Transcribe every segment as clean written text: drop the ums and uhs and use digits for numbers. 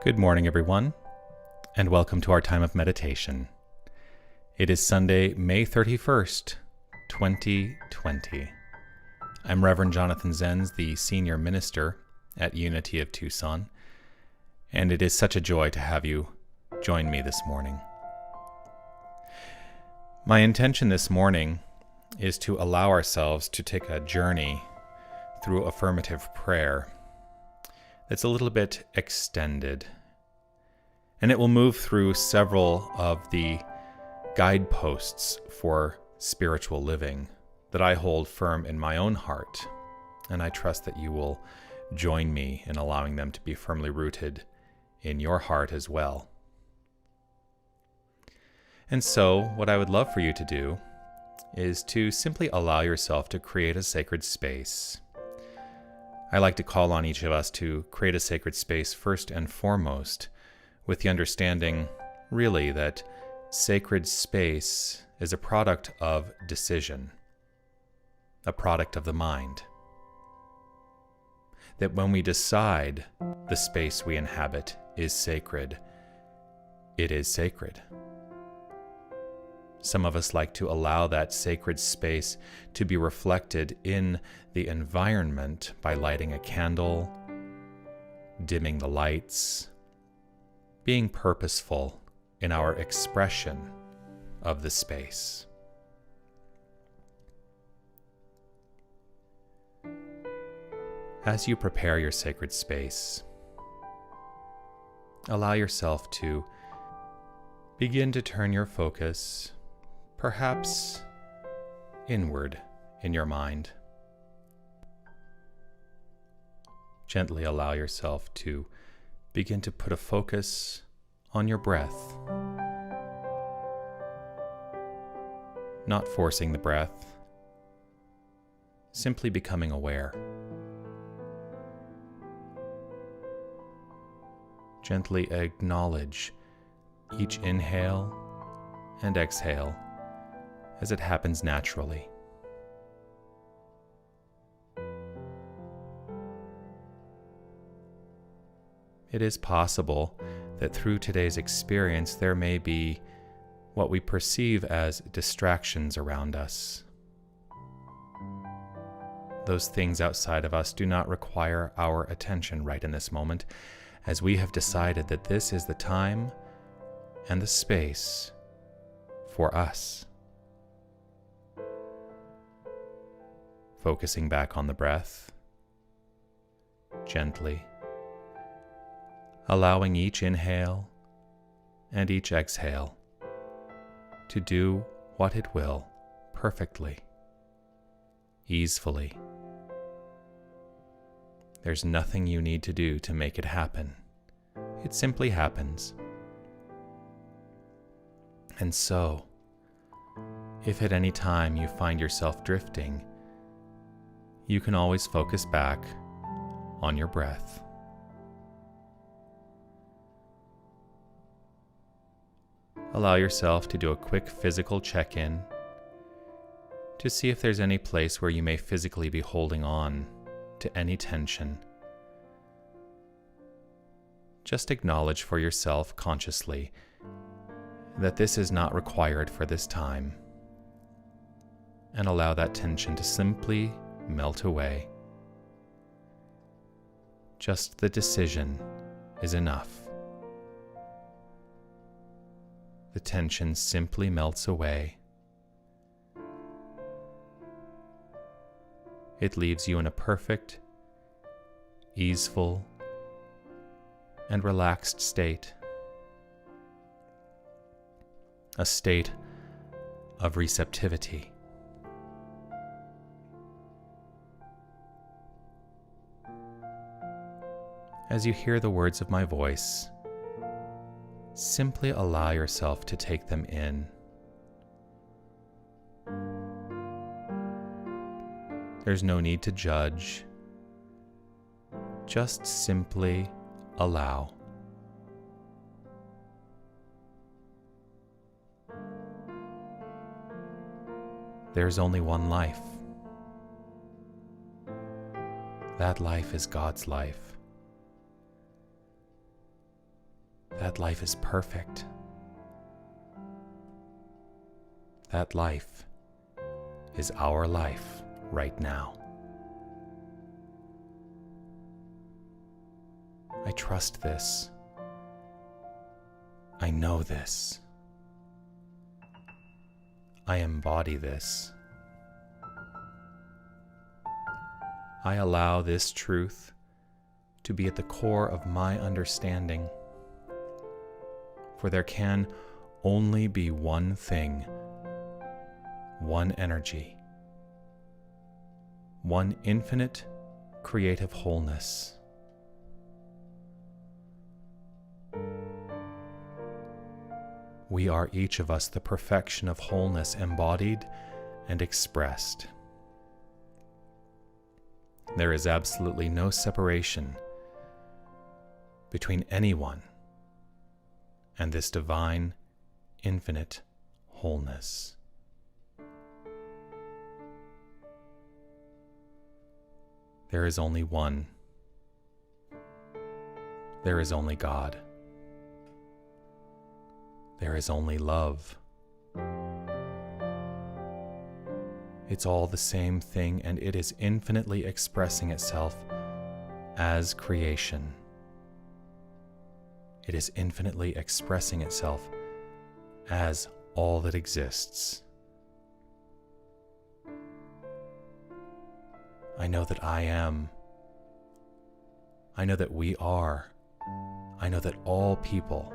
Good morning, everyone, and welcome to our time of meditation. It is Sunday, May 31st, 2020. I'm Reverend Jonathan Zenz, the Senior Minister at Unity of Tucson, and it is such a joy to have you join me this morning. My intention this morning is to allow ourselves to take a journey through affirmative prayer that's a little bit extended, and it will move through several of the guideposts for spiritual living that I hold firm in my own heart, and I trust that you will join me in allowing them to be firmly rooted in your heart as well. And so, what I would love for you to do is to simply allow yourself to create a sacred space. I like to call on each of us to create a sacred space first and foremost, with the understanding, really, that sacred space is a product of decision, a product of the mind. That when we decide the space we inhabit is sacred, it is sacred. Some of us like to allow that sacred space to be reflected in the environment by lighting a candle, dimming the lights, being purposeful in our expression of the space. As you prepare your sacred space, allow yourself to begin to turn your focus perhaps inward in your mind. Gently allow yourself to begin to put a focus on your breath, not forcing the breath, simply becoming aware. Gently acknowledge each inhale and exhale as it happens naturally. It is possible that through today's experience there may be what we perceive as distractions around us. Those things outside of us do not require our attention right in this moment, as we have decided that this is the time and the space for us. Focusing back on the breath, gently, allowing each inhale and each exhale to do what it will perfectly, easefully. There's nothing you need to do to make it happen. It simply happens. And so, if at any time you find yourself drifting, you can always focus back on your breath. Allow yourself to do a quick physical check-in to see if there's any place where you may physically be holding on to any tension. Just acknowledge for yourself consciously that this is not required for this time, and allow that tension to simply melt away. Just the decision is enough. The tension simply melts away. It leaves you in a perfect, easeful, and relaxed state. A state of receptivity. As you hear the words of my voice, simply allow yourself to take them in. There's no need to judge. Just simply allow. There's only one life. That life is God's life. That life is perfect. That life is our life right now. I trust this. I know this. I embody this. I allow this truth to be at the core of my understanding. For there can only be one thing, one energy, one infinite creative wholeness. We are each of us the perfection of wholeness embodied and expressed. There is absolutely no separation between anyone and this divine, infinite wholeness. There is only one. There is only God. There is only love. It's all the same thing, and it is infinitely expressing itself as creation. It is infinitely expressing itself as all that exists. I know that I am. I know that we are. I know that all people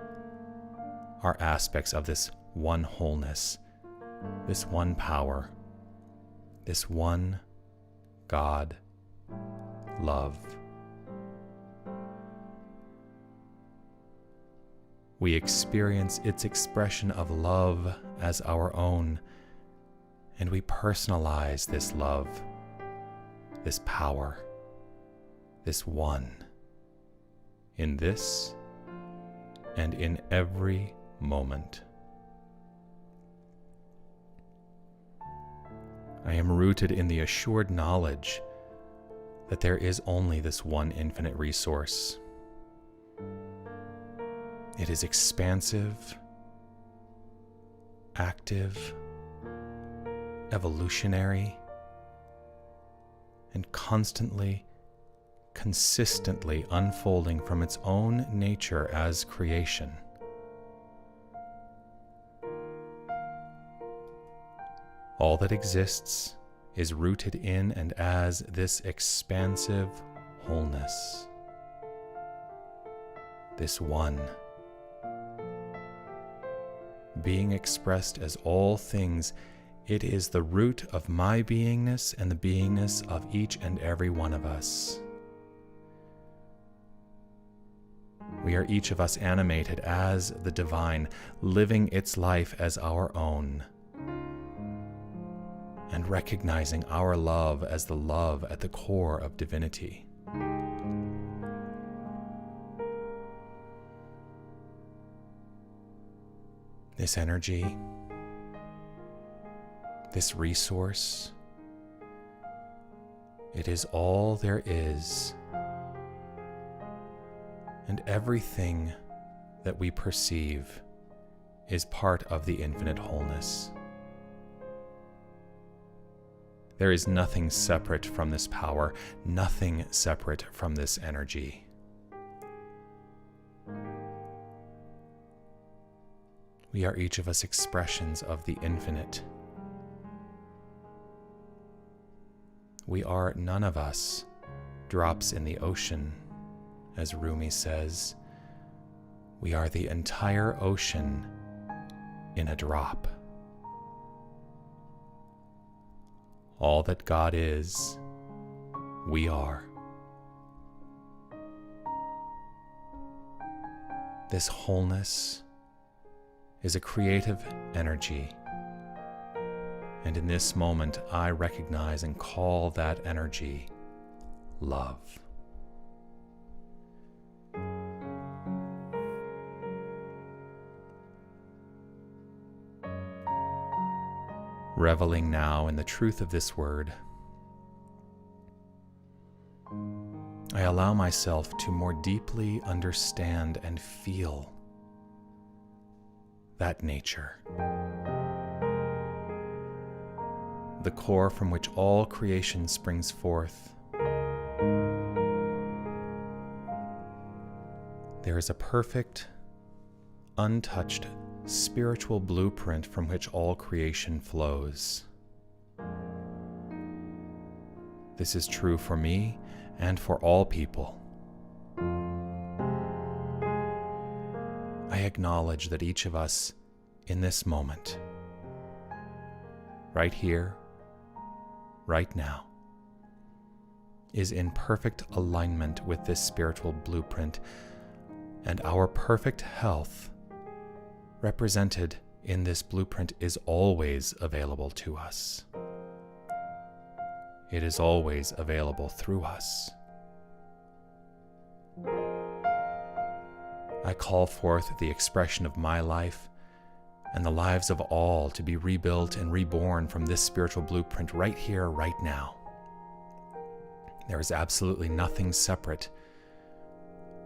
are aspects of this one wholeness, this one power, this one God, love. We experience its expression of love as our own, and we personalize this love, this power, this one, in this and in every moment. I am rooted in the assured knowledge that there is only this one infinite resource. It is expansive, active, evolutionary, and constantly, consistently unfolding from its own nature as creation. All that exists is rooted in and as this expansive wholeness, this one, being expressed as all things. It is the root of my beingness and the beingness of each and every one of us. We are each of us animated as the divine, living its life as our own, and recognizing our love as the love at the core of divinity. This energy, this resource, it is all there is, and everything that we perceive is part of the infinite wholeness. There is nothing separate from this power, nothing separate from this energy. We are each of us expressions of the infinite. We are none of us drops in the ocean, as Rumi says. We are the entire ocean in a drop. All that God is, we are. This wholeness is a creative energy, and in this moment I recognize and call that energy love. Reveling now in the truth of this word, I allow myself to more deeply understand and feel that nature, the core from which all creation springs forth. There is a perfect, untouched spiritual blueprint from which all creation flows. This is true for me and for all people. I acknowledge that each of us in this moment, right here, right now, is in perfect alignment with this spiritual blueprint, and our perfect health represented in this blueprint is always available to us. It is always available through us. I call forth the expression of my life and the lives of all to be rebuilt and reborn from this spiritual blueprint right here, right now. There is absolutely nothing separate,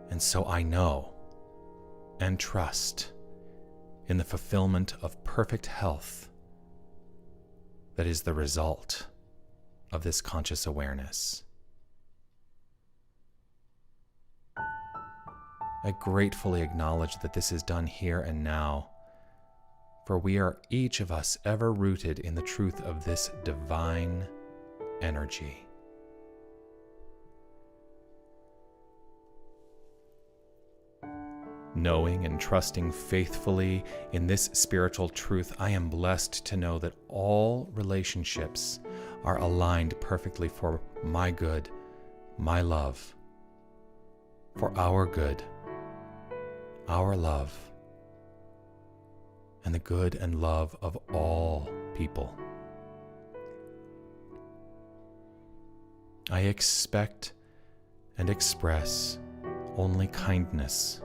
and so I know and trust in the fulfillment of perfect health that is the result of this conscious awareness. I gratefully acknowledge that this is done here and now, for we are each of us ever rooted in the truth of this divine energy. Knowing and trusting faithfully in this spiritual truth, I am blessed to know that all relationships are aligned perfectly for my good, my love, for our good, our love, and the good and love of all people. I expect and express only kindness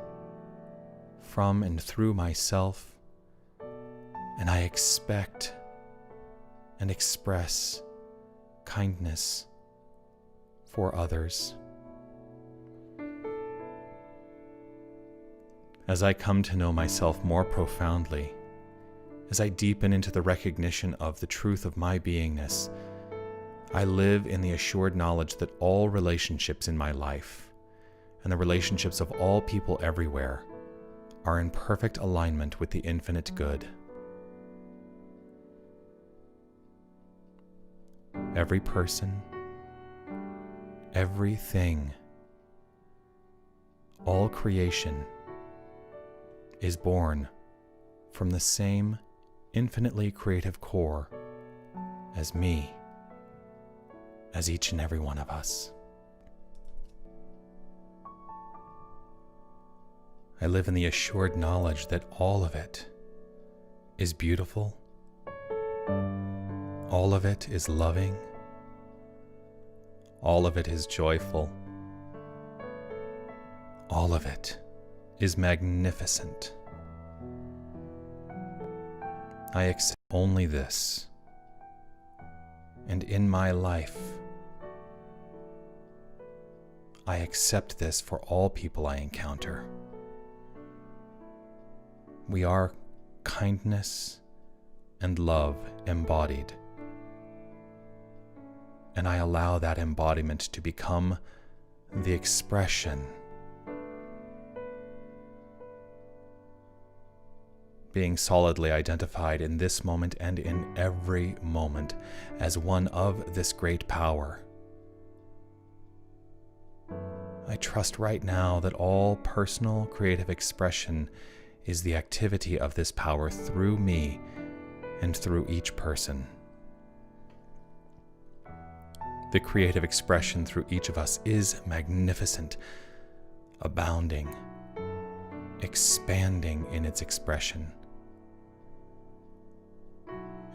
from and through myself, and I expect and express kindness for others. As I come to know myself more profoundly, as I deepen into the recognition of the truth of my beingness, I live in the assured knowledge that all relationships in my life and the relationships of all people everywhere are in perfect alignment with the infinite good. Every person, everything, all creation is born from the same infinitely creative core as me, as each and every one of us. I live in the assured knowledge that all of it is beautiful, all of it is loving, all of it is joyful, all of it is magnificent. I accept only this, and in my life, I accept this for all people I encounter. We are kindness and love embodied, and I allow that embodiment to become the expression, being solidly identified in this moment and in every moment as one of this great power. I trust right now that all personal creative expression is the activity of this power through me and through each person. The creative expression through each of us is magnificent, abounding, expanding in its expression.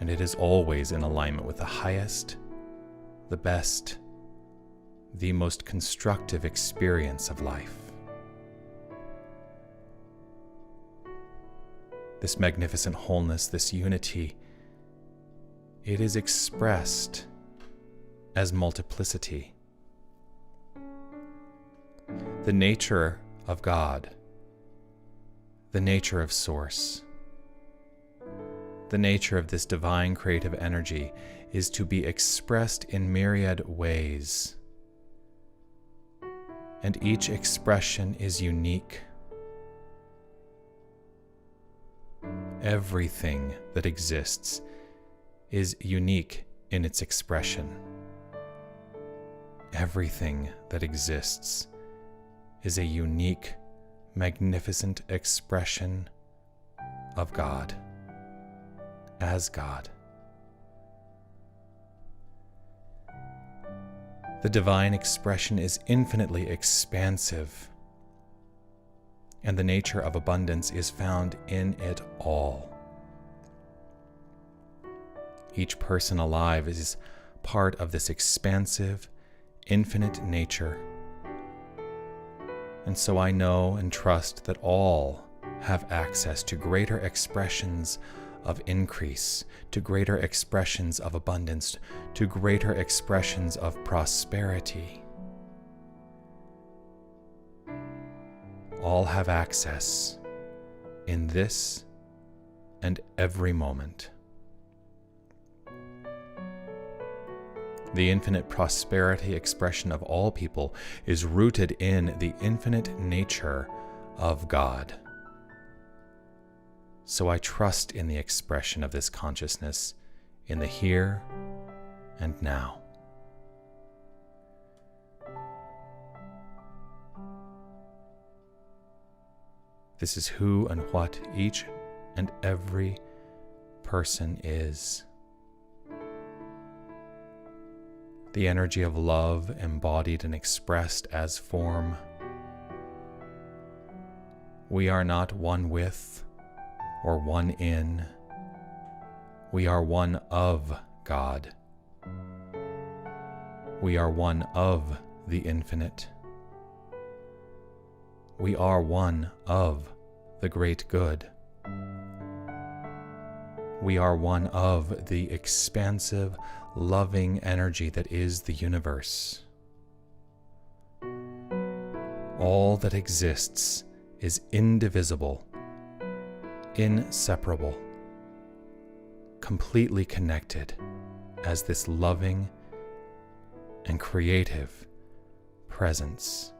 And it is always in alignment with the highest, the best, the most constructive experience of life. This magnificent wholeness, this unity, it is expressed as multiplicity. The nature of God, the nature of Source, The nature of this divine creative energy is to be expressed in myriad ways, and each expression is unique. Everything that exists is unique in its expression. Everything that exists is a unique, magnificent expression of God, as God. The divine expression is infinitely expansive, and the nature of abundance is found in it all. Each person alive is part of this expansive, infinite nature. And so I know and trust that all have access to greater expressions of increase, to greater expressions of abundance, to greater expressions of prosperity. All have access in this and every moment. The infinite prosperity expression of all people is rooted in the infinite nature of God. So I trust in the expression of this consciousness in the here and now. This is who and what each and every person is. The energy of love embodied and expressed as form. We are not one with or one in. We are one of God. We are one of the infinite. We are one of the great good. We are one of the expansive, loving energy that is the universe. All that exists is indivisible, inseparable, completely connected as this loving and creative presence.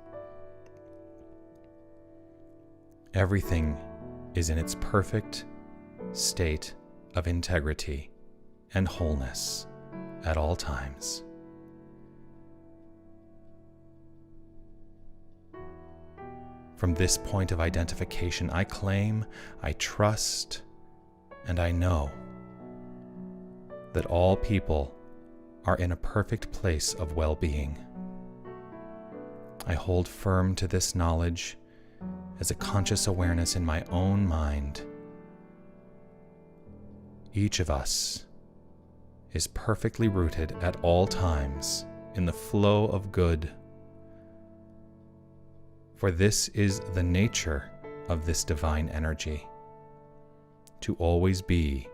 Everything is in its perfect state of integrity and wholeness at all times. From this point of identification, I claim, I trust, and I know that all people are in a perfect place of well-being. I hold firm to this knowledge as a conscious awareness in my own mind. Each of us is perfectly rooted at all times in the flow of good. For this is the nature of this divine energy, to always be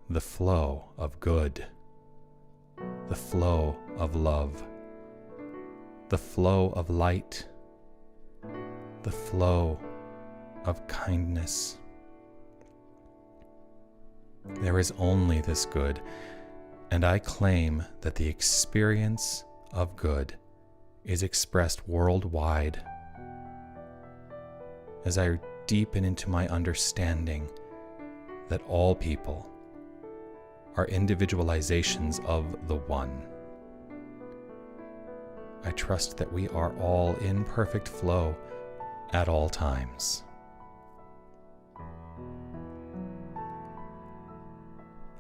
the flow of good, the flow of love, the flow of light, the flow of kindness. There is only this good, and I claim that the experience of good is expressed worldwide. As I deepen into my understanding that all people are individualizations of the One, I trust that we are all in perfect flow at all times.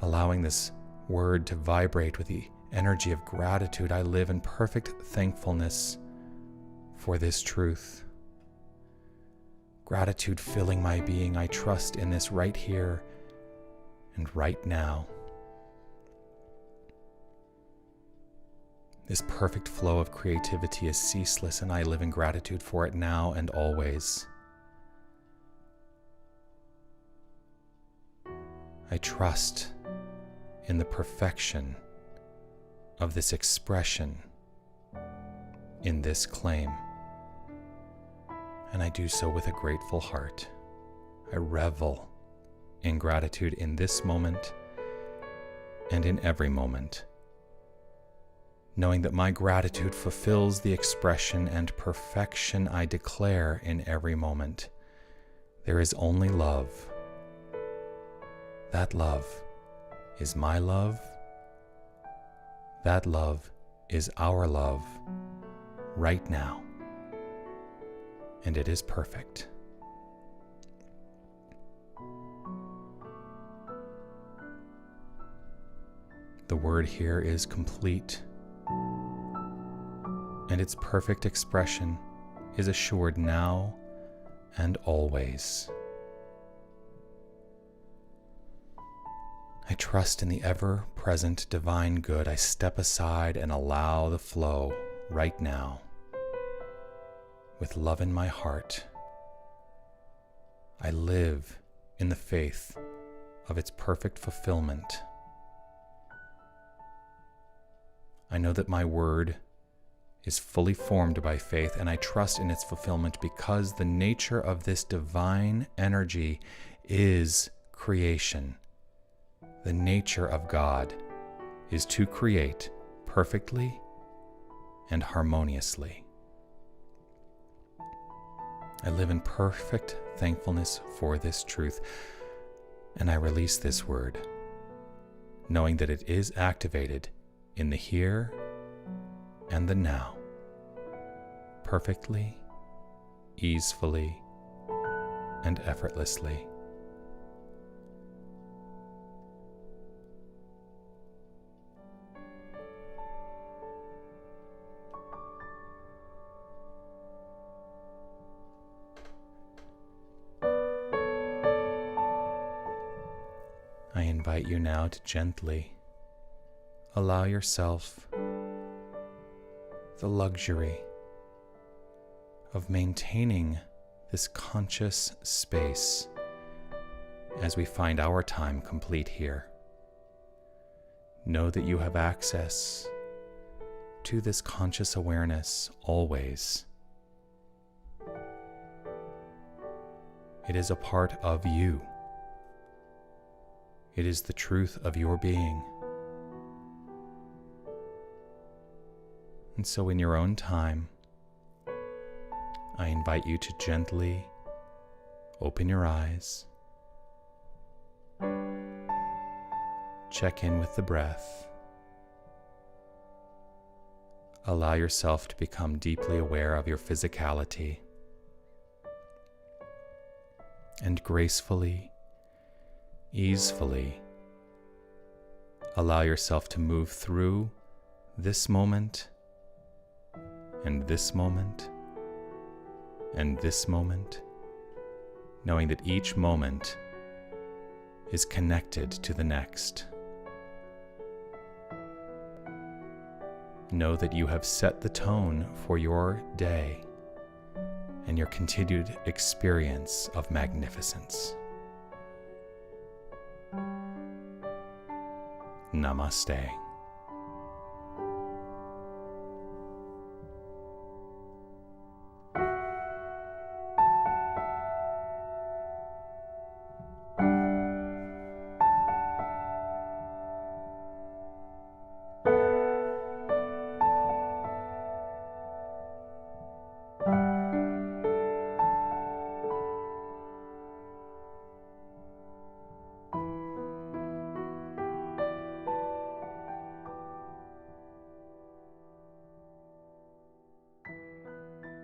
Allowing this word to vibrate with the energy of gratitude, I live in perfect thankfulness for this truth. Gratitude filling my being, I trust in this right here and right now. This perfect flow of creativity is ceaseless, and I live in gratitude for it now and always. I trust in the perfection of this expression in this claim, and I do so with a grateful heart. I revel in gratitude in this moment and in every moment, knowing that my gratitude fulfills the expression and perfection I declare in every moment. There is only love. That love is my love. That love is our love right now. And it is perfect. The word here is complete, and its perfect expression is assured now and always. I trust in the ever-present divine good. I step aside and allow the flow right now. With love in my heart, I live in the faith of its perfect fulfillment. I know that my word is fully formed by faith, and I trust in its fulfillment because the nature of this divine energy is creation. The nature of God is to create perfectly and harmoniously. I live in perfect thankfulness for this truth, and I release this word, knowing that it is activated in the here and the now, perfectly, easefully, and effortlessly. I invite you now to gently allow yourself the luxury of maintaining this conscious space as we find our time complete here. Know that you have access to this conscious awareness always. It is a part of you. It is the truth of your being. And so in your own time, I invite you to gently open your eyes, check in with the breath, allow yourself to become deeply aware of your physicality, and gracefully, easefully, allow yourself to move through this moment and this moment and this moment, knowing that each moment is connected to the next. Know that you have set the tone for your day and your continued experience of magnificence. Namaste.